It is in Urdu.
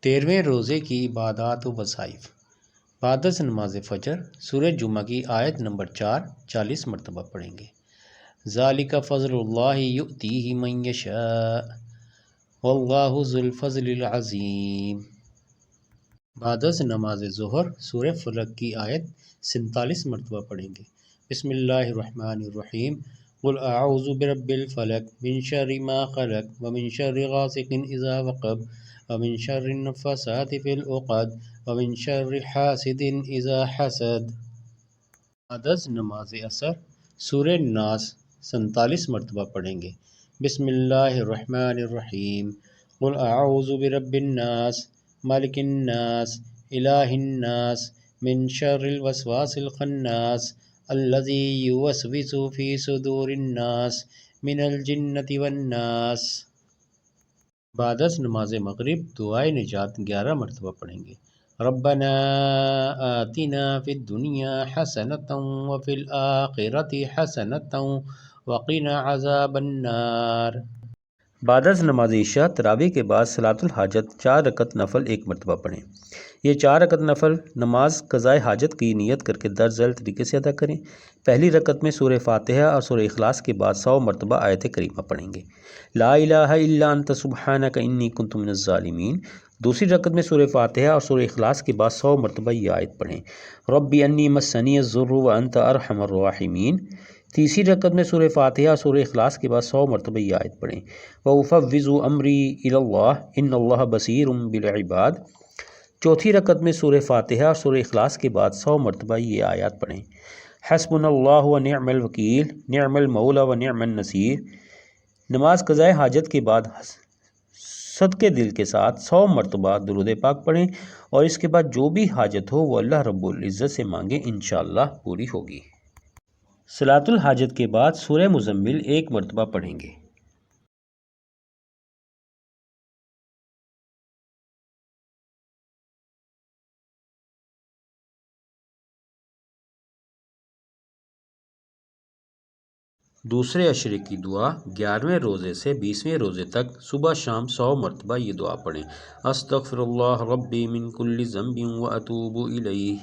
13ویں روزے کی عبادات و وظائف۔ بعد از نماز فجر سورہ جمعہ کی آیت نمبر 4 40 مرتبہ پڑھیں گے۔ ذالک فضل اللہ یؤتیہ من یشاء واللہ ذو الفضل العظیم۔ بعد از نماز ظہر سورہ فلق کی آیت 47 مرتبہ پڑھیں گے۔ بسم اللہ الرحمن الرحیم قل اعوذ برب الفلق من شر ما خلق ومن شر غاسق اذا وقب ومن شر النفاثات في العقد ومن شر حاسد اذا حسد۔ بعد از نماز عصر سورہ ناس 47 مرتبہ پڑھیں گے۔ بسم اللہ الرحمن الرحیم قل اعوذ برب الناس ملک الناس الہ الناس من شر الوسواس الخناس الذی یوسوس فی صدور الناس من الجنۃ والناس۔ بعد از نماز مغرب دعائے نجات 11 مرتبہ پڑھیں گے۔ ربنا آتنا فی الدنیا حسنۃ وفی الآخرۃ حسنۃ وقنا عذاب النار۔ بعد از نماز عشاء تراویح کے بعد صلاۃ الحاجت 4 رکعت نفل 1 مرتبہ پڑھیں۔ یہ 4 رکعت نفل نماز قضاء حاجت کی نیت کر کے درج ذیل طریقے سے ادا کریں۔ پہلی رکعت میں سورہ فاتحہ اور سورہ اخلاص کے بعد 100 مرتبہ آیت کریمہ پڑھیں گے۔ لا الہ الا انت سبحانک انی کنت من الظالمین۔ دوسری رکعت میں سورہ فاتحہ اور سورہ اخلاص کے بعد 100 مرتبہ یہ آیت پڑھیں۔ ربی انی مسنی الضر وانت ارحم الراحمین۔ تیسری رکعت میں سورہ فاتحہ اور سورہ اخلاص کے بعد 100 مرتبہ یہ آیت پڑھیں۔ وَأُفَوِّضُ أَمْرِي إِلَى اللَّهِ إِنَّ اللَّهَ بَصِيرٌ بِالْعِبَادِ۔ چوتھی رکعت میں سورہ فاتحہ اور سورہ اخلاص کے بعد 100 مرتبہ یہ آیات پڑھیں۔ حسبنا اللہ ونعم الوکیل نعم المولا ونعم النصیر۔ نماز قضاء حاجت کے بعد صدقے دل کے ساتھ 100 مرتبہ درود پاک پڑھیں اور اس کے بعد جو بھی حاجت ہو وہ اللہ رب العزت سے مانگیں، انشاءاللہ پوری ہوگی۔ صلاۃ الحاجت کے بعد سورہ مزمل 1 مرتبہ پڑھیں گے۔ دوسرے عشرے کی دعا 11ویں روزے سے 20ویں روزے تک صبح شام 100 مرتبہ یہ دعا پڑھیں۔ استغفر اللہ ربی من کل ذنب واتوب الیہ۔